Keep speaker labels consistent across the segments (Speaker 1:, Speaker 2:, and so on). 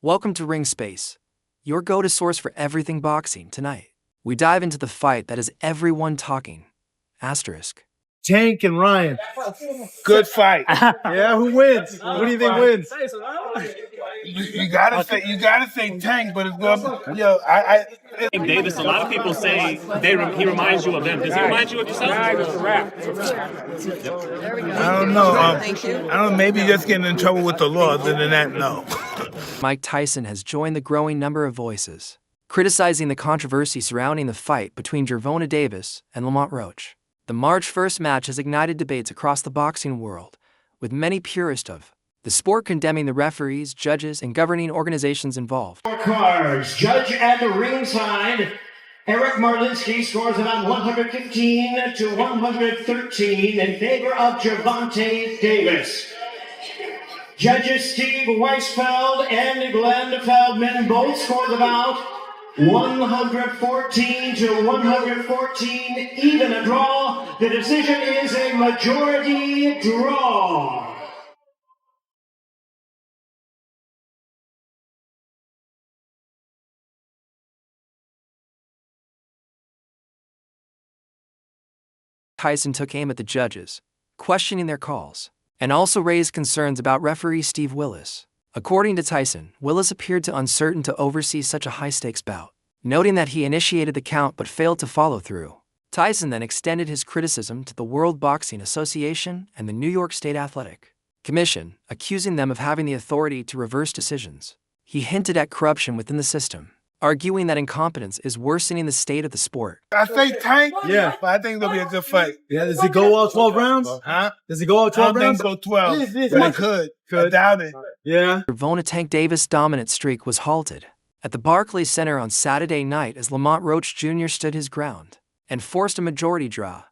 Speaker 1: Welcome to Ring Space, your go-to source for everything boxing. Tonight, we dive into the fight that has everyone talking. Asterisk.
Speaker 2: Tank and Ryan.
Speaker 3: Good fight.
Speaker 2: Yeah, who wins? Who do you think wins?
Speaker 3: You gotta say Tank, but it's gonna
Speaker 4: Davis, a lot of people say he reminds you of them. Does he remind you of yourself?
Speaker 3: I don't know. I don't know. Maybe just getting in trouble with the law. Other than that, no.
Speaker 1: Mike Tyson has joined the growing number of voices criticizing the controversy surrounding the fight between Gervonta Davis and Lamont Roach. The March 1st match has ignited debates across the boxing world, with many purists of the sport condemning the referees, judges, and governing organizations involved.
Speaker 5: Scorecards. Judge at the ringside, Eric Marlinski scores about 115 to 113 in favor of Gervonta Davis. Judges Steve Weisfeld and Glenn Feldman both scored about 114 to 114, even a draw. The decision is a majority draw.
Speaker 1: Tyson took aim at the judges, questioning their calls, and also raised concerns about referee Steve Willis. According to Tyson, Willis appeared too uncertain to oversee such a high-stakes bout, noting that he initiated the count but failed to follow through. Tyson then extended his criticism to the World Boxing Association and the New York State Athletic Commission, accusing them of having the authority to reverse decisions. He hinted at corruption within the system, arguing that incompetence is worsening the state of the sport.
Speaker 3: I say Tank, yeah, but I think it'll be a good fight.
Speaker 2: Yeah, does it go all 12 rounds?
Speaker 3: Huh?
Speaker 2: Does it go all 12
Speaker 3: I don't
Speaker 2: rounds?
Speaker 3: think so 12. But it could. I doubt it.
Speaker 2: Yeah.
Speaker 1: Gervonta Tank Davis' dominant streak was halted at the Barclays Center on Saturday night as Lamont Roach Jr. stood his ground and forced a majority draw.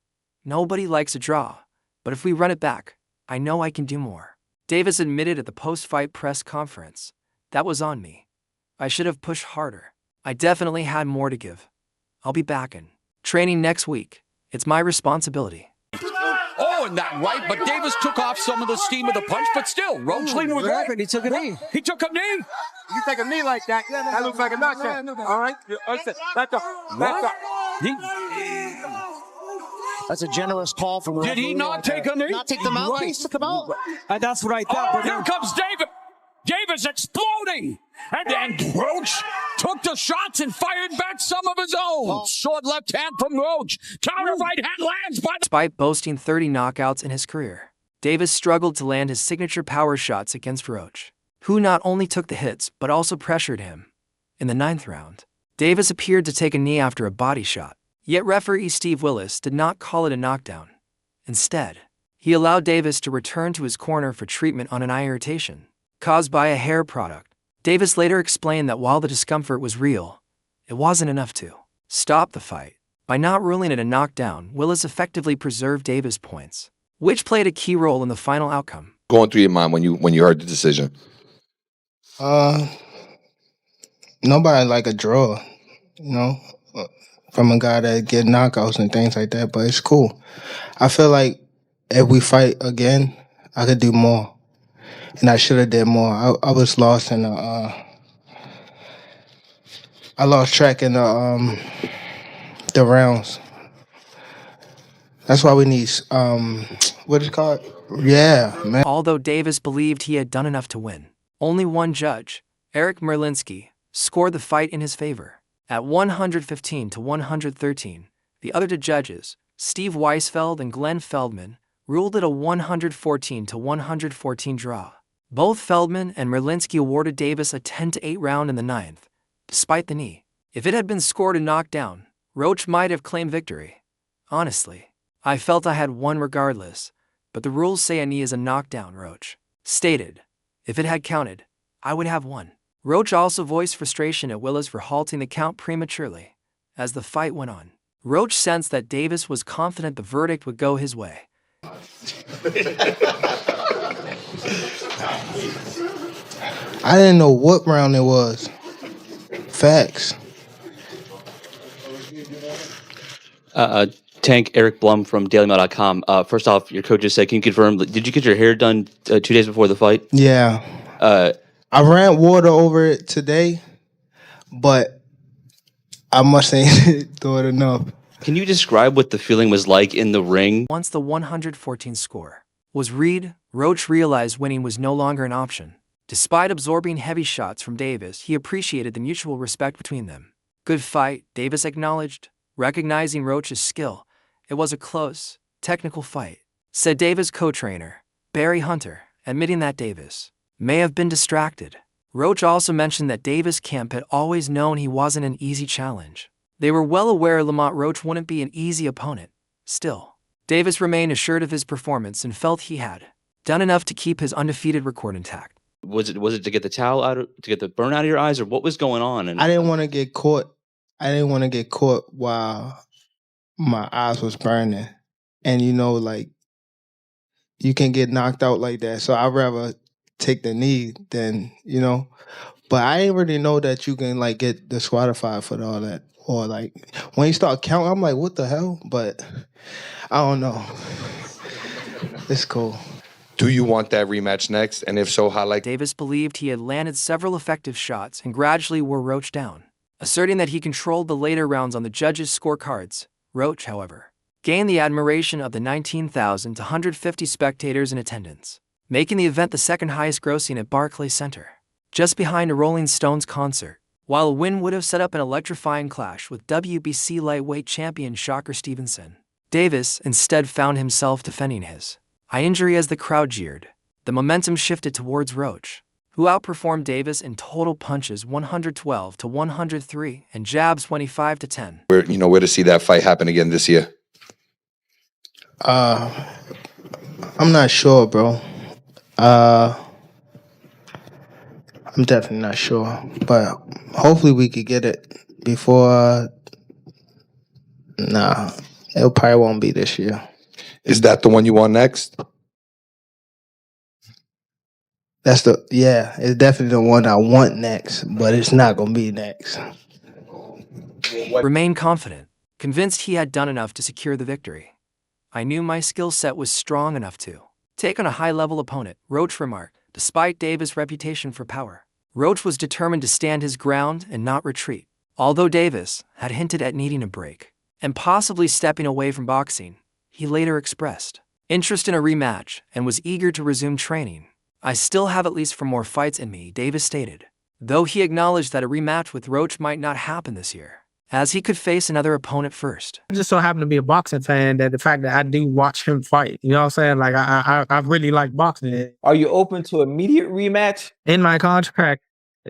Speaker 1: Nobody likes a draw, but if we run it back, I know I can do more. Davis admitted at the post-fight press conference, "That was on me. I should have pushed harder. I definitely had more to give. I'll be back in training next week. It's my responsibility."
Speaker 6: Oh, and that right, but Davis took off some of the steam of the punch, but still, Roach leaned with right.
Speaker 7: He took a knee.
Speaker 6: He took a knee.
Speaker 7: You take a knee like that, that looks like a knockdown. All right? That's a generous call from the
Speaker 6: Did he not take a knee?
Speaker 7: Not take the mouthpiece, took him out.
Speaker 2: And that's what I thought.
Speaker 6: Oh, here comes Davis. Davis exploding. And Roach took the shots and fired back some of his own. Short left hand from Roach. Counter right hand lands by
Speaker 1: Despite boasting 30 knockouts in his career, Davis struggled to land his signature power shots against Roach, who not only took the hits but also pressured him. In the 9th round, Davis appeared to take a knee after a body shot, yet referee Steve Willis did not call it a knockdown. Instead, he allowed Davis to return to his corner for treatment on an eye irritation caused by a hair product. Davis later explained that while the discomfort was real, it wasn't enough to stop the fight. By not ruling it a knockdown, Willis effectively preserved Davis' points, which played a key role in the final outcome.
Speaker 8: Going through your mind when you heard the decision?
Speaker 9: Nobody like a draw, from a guy that get knockouts and things like that, but it's cool. I feel like if we fight again, I could do more. And I should have did more. I was lost in the I lost track in the rounds. That's why we need what is it called? Yeah, man.
Speaker 1: Although Davis believed he had done enough to win, only one judge, Eric Marlinski, scored the fight in his favor. At 115 to 113, the other two judges, Steve Weisfeld and Glenn Feldman, ruled it a 114 to 114 draw. Both Feldman and Marlinski awarded Davis a 10-8 round in the 9th, despite the knee. If it had been scored a knockdown, Roach might have claimed victory. Honestly, I felt I had won regardless, but the rules say a knee is a knockdown, Roach stated. If it had counted, I would have won. Roach also voiced frustration at Willis for halting the count prematurely. As the fight went on, Roach sensed that Davis was confident the verdict would go his way.
Speaker 9: I didn't know what round it was. Facts.
Speaker 10: Tank, Eric Blum from DailyMail.com. First off, your coach just said, can you confirm, did you get your hair done 2 days before the fight?
Speaker 9: Yeah. I ran water over it today, but I must ain't do it enough.
Speaker 10: Can you describe what the feeling was like in the ring?
Speaker 1: Once the 114 score was read, Roach realized winning was no longer an option. Despite absorbing heavy shots from Davis, he appreciated the mutual respect between them. Good fight, Davis acknowledged, recognizing Roach's skill. It was a close, technical fight, said Davis' co-trainer, Barry Hunter, admitting that Davis may have been distracted. Roach also mentioned that Davis' camp had always known he wasn't an easy challenge. They were well aware Lamont Roach wouldn't be an easy opponent. Still, Davis remained assured of his performance and felt he had done enough to keep his undefeated record intact.
Speaker 10: Was it to get the towel out, to get the burn out of your eyes, or what was going on? And
Speaker 9: I didn't want to get caught. I didn't want to get caught while my eyes was burning, and like you can get knocked out like that. So I'd rather take the knee than But I didn't really know that you can get disqualified for all that, or when you start counting, I'm like, what the hell? But I don't know. It's cool.
Speaker 8: Do you want that rematch next? And if so, how
Speaker 1: Davis believed he had landed several effective shots and gradually wore Roach down, asserting that he controlled the later rounds on the judges' scorecards. Roach, however, gained the admiration of the 19,000 to 150 spectators in attendance, making the event the second highest grossing at Barclays Center, just behind a Rolling Stones concert. While a win would have set up an electrifying clash with WBC lightweight champion Shocker Stevenson, Davis instead found himself defending his eye injury as the crowd jeered. The momentum shifted towards Roach, who outperformed Davis in total punches 112 to 103 and jabs 25 to 10.
Speaker 8: where to see that fight happen again this year?
Speaker 9: I'm not sure, bro. I'm definitely not sure, but hopefully we could get it before. Nah, it probably won't be this year.
Speaker 8: Is that the one you want next?
Speaker 9: It's definitely the one I want next, but it's not gonna be next.
Speaker 1: Remained confident, convinced he had done enough to secure the victory. I knew my skill set was strong enough to take on a high-level opponent, Roach remarked. Despite Davis' reputation for power, Roach was determined to stand his ground and not retreat. Although Davis had hinted at needing a break and possibly stepping away from boxing, he later expressed interest in a rematch and was eager to resume training. I still have at least 4 more fights in me, Davis stated, though he acknowledged that a rematch with Roach might not happen this year, as he could face another opponent first.
Speaker 11: I just so happen to be a boxing fan that the fact that I do watch him fight, you know what I'm saying? I really like boxing.
Speaker 7: Are you open to immediate rematch?
Speaker 11: In my contract,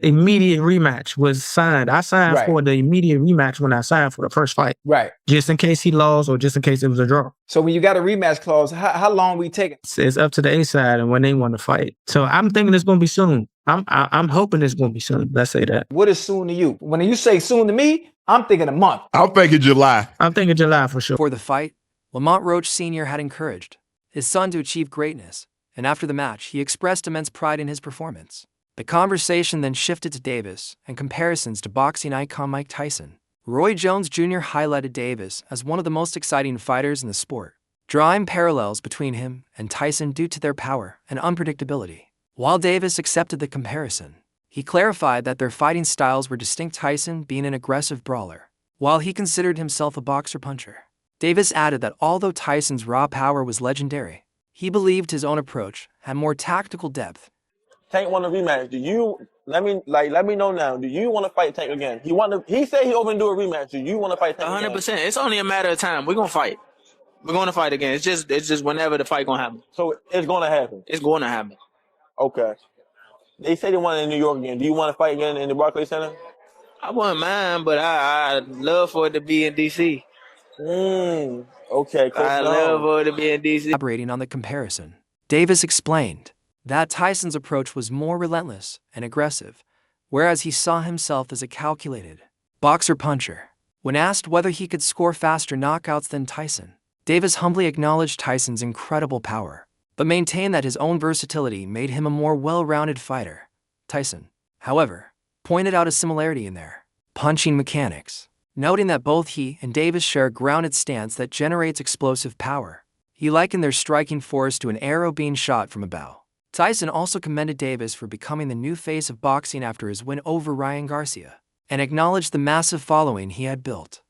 Speaker 11: immediate rematch was signed. I signed for the immediate rematch when I signed for the first fight.
Speaker 7: Right.
Speaker 11: Just in case he lost or just in case it was a draw.
Speaker 7: So when you got a rematch clause, how long we taking?
Speaker 11: It's up to the A side and when they want to fight. So I'm thinking it's going to be soon. I'm hoping it's going to be soon. Let's say that.
Speaker 7: What is soon to you? When you say soon to me, I'm thinking a month.
Speaker 3: I'm thinking July.
Speaker 11: I'm thinking July for sure.
Speaker 1: For the fight, Lamont Roach Sr. had encouraged his son to achieve greatness, and after the match, he expressed immense pride in his performance. The conversation then shifted to Davis and comparisons to boxing icon Mike Tyson. Roy Jones Jr. highlighted Davis as one of the most exciting fighters in the sport, drawing parallels between him and Tyson due to their power and unpredictability. While Davis accepted the comparison, he clarified that their fighting styles were distinct, Tyson being an aggressive brawler, while he considered himself a boxer-puncher. Davis added that although Tyson's raw power was legendary, he believed his own approach had more tactical depth.
Speaker 12: Tank want a rematch. Do you let me know now? Do you want to fight Tank again? He said he open to do a rematch. Do you want to fight Tank
Speaker 13: 100%. It's only a matter of time. We're gonna fight. We're gonna fight again. It's just whenever the fight gonna happen.
Speaker 12: So it's gonna happen.
Speaker 13: It's gonna happen.
Speaker 12: Okay. They say they want it in New York again. Do you want to fight again in the Barclays Center?
Speaker 13: I wouldn't mind, but I'd love for it to be in DC.
Speaker 12: Okay.
Speaker 13: I love for it to be in DC.
Speaker 1: Elaborating on the comparison, Davis explained that Tyson's approach was more relentless and aggressive, whereas he saw himself as a calculated boxer-puncher. When asked whether he could score faster knockouts than Tyson, Davis humbly acknowledged Tyson's incredible power, but maintained that his own versatility made him a more well-rounded fighter. Tyson, however, pointed out a similarity in their punching mechanics, noting that both he and Davis share a grounded stance that generates explosive power. He likened their striking force to an arrow being shot from a bow, Tyson also commended Davis for becoming the new face of boxing after his win over Ryan Garcia, and acknowledged the massive following he had built.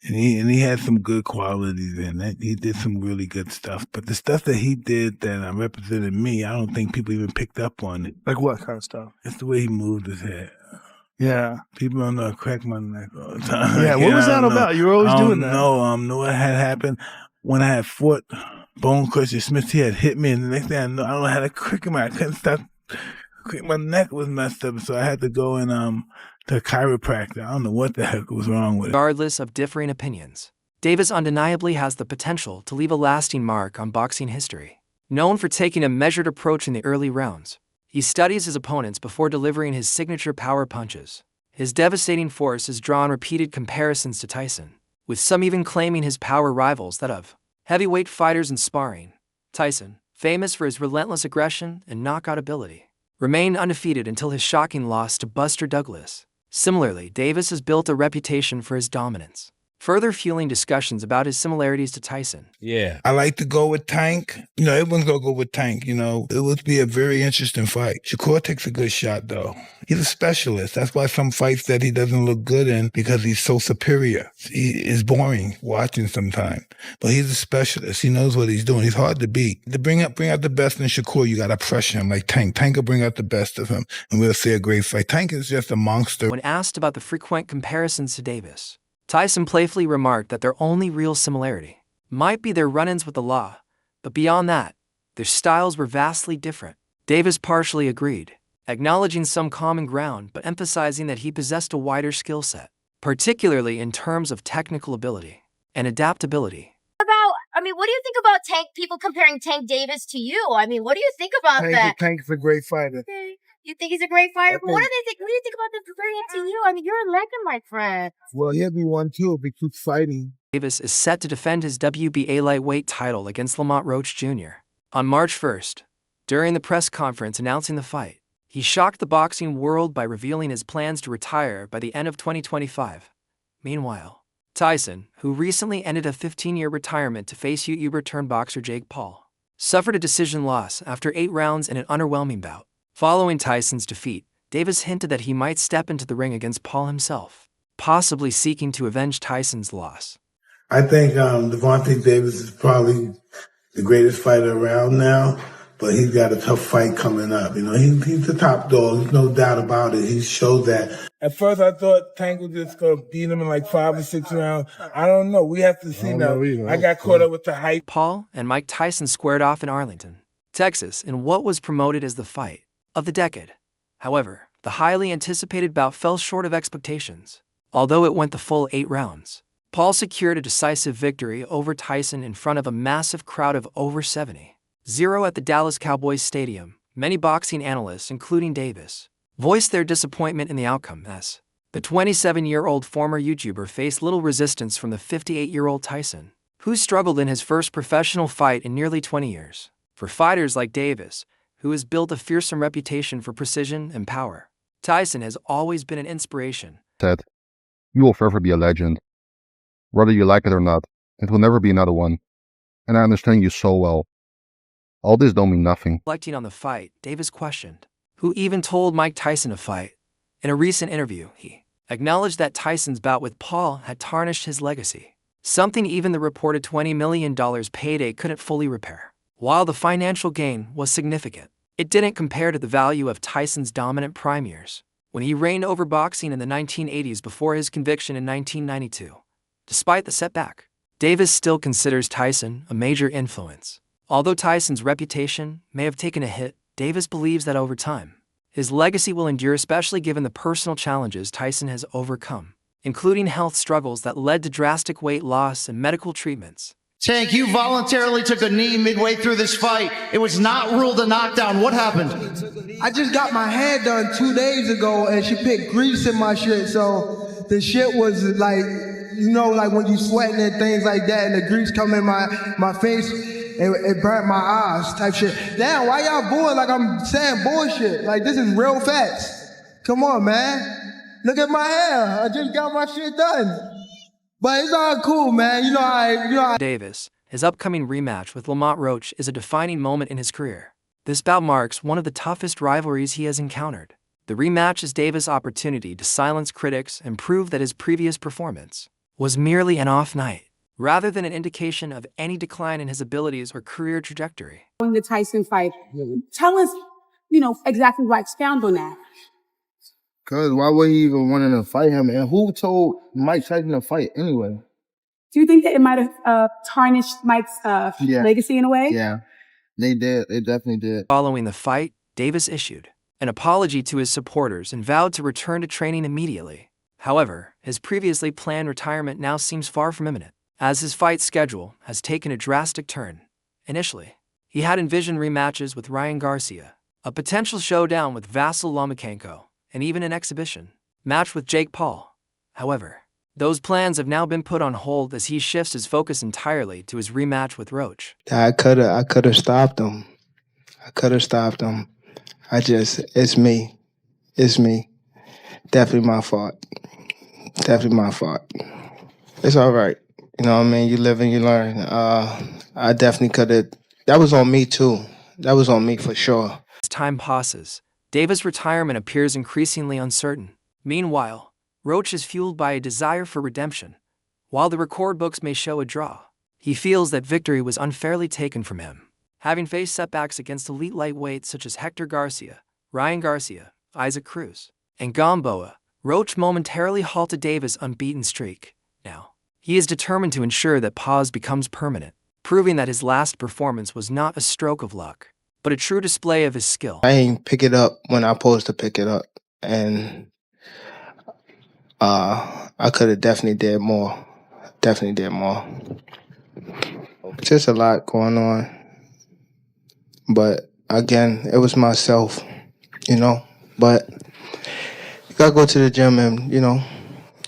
Speaker 3: And he had some good qualities in it. He did some really good stuff. But the stuff that he did that represented me, I don't think people even picked up on it.
Speaker 2: Like what kind of stuff?
Speaker 3: It's the way he moved his head.
Speaker 2: Yeah.
Speaker 3: People don't know I crack my neck all the time.
Speaker 2: Yeah, what was that about? You were always doing that.
Speaker 3: No, know what had happened when I had fought Bone Crusher Smith. He had hit me, and the next thing I know, I don't know how to crick my. I couldn't stop. My neck was messed up, so I had to go in to a chiropractor. I don't know what the heck was wrong with it.
Speaker 1: Regardless of differing opinions, Davis undeniably has the potential to leave a lasting mark on boxing history. Known for taking a measured approach in the early rounds, he studies his opponents before delivering his signature power punches. His devastating force has drawn repeated comparisons to Tyson, with some even claiming his power rivals that of heavyweight fighters in sparring. Tyson, famous for his relentless aggression and knockout ability, remained undefeated until his shocking loss to Buster Douglas. Similarly, Davis has built a reputation for his dominance, further fueling discussions about his similarities to Tyson.
Speaker 3: Yeah. I like to go with Tank. Everyone's going to go with Tank, It would be a very interesting fight. Shakur takes a good shot, though. He's a specialist. That's why some fights that he doesn't look good in, because he's so superior. He is boring watching sometimes. But he's a specialist. He knows what he's doing. He's hard to beat. To bring out the best in Shakur, you got to pressure him like Tank. Tank will bring out the best of him, and we'll see a great fight. Tank is just a monster.
Speaker 1: When asked about the frequent comparisons to Davis, Tyson playfully remarked that their only real similarity might be their run-ins with the law, but beyond that, their styles were vastly different. Davis partially agreed, acknowledging some common ground but emphasizing that he possessed a wider skill set, particularly in terms of technical ability and adaptability.
Speaker 14: What do you think about people comparing Tank Davis to you? What do you think about that?
Speaker 3: Tank's a great fighter.
Speaker 14: Okay. You think he's a great fighter? But what do you think about them comparing him to you? You're a legend, my friend.
Speaker 3: Well, he'll be one too if he keeps fighting.
Speaker 1: Davis is set to defend his WBA lightweight title against Lamont Roach Jr. on March 1st. During the press conference announcing the fight, he shocked the boxing world by revealing his plans to retire by the end of 2025. Meanwhile, Tyson, who recently ended a 15-year retirement to face YouTuber boxer Jake Paul, suffered a decision loss after 8 rounds in an underwhelming bout. Following Tyson's defeat, Davis hinted that he might step into the ring against Paul himself, possibly seeking to avenge Tyson's loss.
Speaker 3: I think Gervonta Davis is probably the greatest fighter around now, but he's got a tough fight coming up. He's the top dog. There's no doubt about it. He showed that. At first, I thought Tank was just going to beat him in like 5 or 6 rounds. I don't know. We have to see now. I got caught up with the hype.
Speaker 1: Paul and Mike Tyson squared off in Arlington, Texas, in what was promoted as the fight of the decade. However, the highly anticipated bout fell short of expectations. Although it went the full 8 rounds, Paul secured a decisive victory over Tyson in front of a massive crowd of over 70,000 at the Dallas Cowboys Stadium. Many boxing analysts, including Davis, voiced their disappointment in the outcome as the 27-year-old former YouTuber faced little resistance from the 58-year-old Tyson, who struggled in his first professional fight in nearly 20 years. For fighters like Davis, who has built a fearsome reputation for precision and power, Tyson has always been an inspiration.
Speaker 15: Said, "You will forever be a legend. Whether you like it or not, it will never be another one. And I understand you so well. All this don't mean nothing."
Speaker 1: Reflecting on the fight, Davis questioned who even told Mike Tyson to fight. In a recent interview, he acknowledged that Tyson's bout with Paul had tarnished his legacy, something even the reported $20 million payday couldn't fully repair. While the financial gain was significant, it didn't compare to the value of Tyson's dominant prime years, when he reigned over boxing in the 1980s before his conviction in 1992. Despite the setback, Davis still considers Tyson a major influence. Although Tyson's reputation may have taken a hit, Davis believes that over time, his legacy will endure, especially given the personal challenges Tyson has overcome, including health struggles that led to drastic weight loss and medical treatments.
Speaker 5: Tank, you voluntarily took a knee midway through this fight. It was not ruled a knockdown. What happened?
Speaker 16: I just got my hair done 2 days ago, and she put grease in my shit, so the shit was like, like when you sweating and things like that, and the grease come in my face. It burnt my eyes type shit. Damn, why y'all booing like I'm saying bullshit? Like, this is real facts. Come on, man. Look at my hair. I just got my shit done. But it's all cool, man.
Speaker 1: Davis, his upcoming rematch with Lamont Roach is a defining moment in his career. This bout marks one of the toughest rivalries he has encountered. The rematch is Davis' opportunity to silence critics and prove that his previous performance was merely an off night, rather than an indication of any decline in his abilities or career trajectory.
Speaker 17: In the Tyson fight, tell us, exactly why, expound on that.
Speaker 18: Because why would he even want to fight him? And who told Mike Tyson to fight anyway?
Speaker 17: Do you think that it might have tarnished Mike's legacy in a way?
Speaker 18: Yeah, they did. They definitely did.
Speaker 1: Following the fight, Davis issued an apology to his supporters and vowed to return to training immediately. However, his previously planned retirement now seems far from imminent, as his fight schedule has taken a drastic turn. Initially, he had envisioned rematches with Ryan Garcia, a potential showdown with Vasyl Lomachenko, and even an exhibition match with Jake Paul. However, those plans have now been put on hold as he shifts his focus entirely to his rematch with Roach.
Speaker 9: I could have stopped him. It's me. Definitely my fault. It's all right. You know what I mean? You live and you learn. I definitely could have. That was on me too. That was on me for sure.
Speaker 1: As time passes, Davis' retirement appears increasingly uncertain. Meanwhile, Roach is fueled by a desire for redemption. While the record books may show a draw, he feels that victory was unfairly taken from him. Having faced setbacks against elite lightweights such as Hector Garcia, Ryan Garcia, Isaac Cruz, and Gamboa, Roach momentarily halted Davis' unbeaten streak. Now, he is determined to ensure that pause becomes permanent, proving that his last performance was not a stroke of luck, but a true display of his skill.
Speaker 9: I ain't pick it up when I supposed to pick it up, and I could have definitely did more. Just a lot going on. But again, it was myself, But you gotta go to the gym and,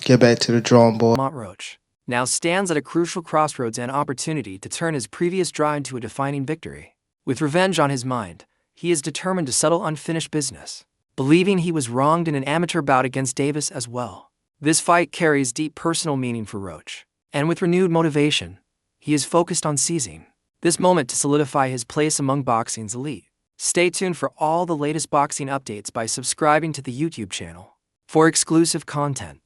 Speaker 9: get back to the drawing board.
Speaker 1: Lamont Roach now stands at a crucial crossroads and opportunity to turn his previous draw into a defining victory. With revenge on his mind, he is determined to settle unfinished business, believing he was wronged in an amateur bout against Davis as well. This fight carries deep personal meaning for Roach, and with renewed motivation, he is focused on seizing this moment to solidify his place among boxing's elite. Stay tuned for all the latest boxing updates by subscribing to the YouTube channel for exclusive content.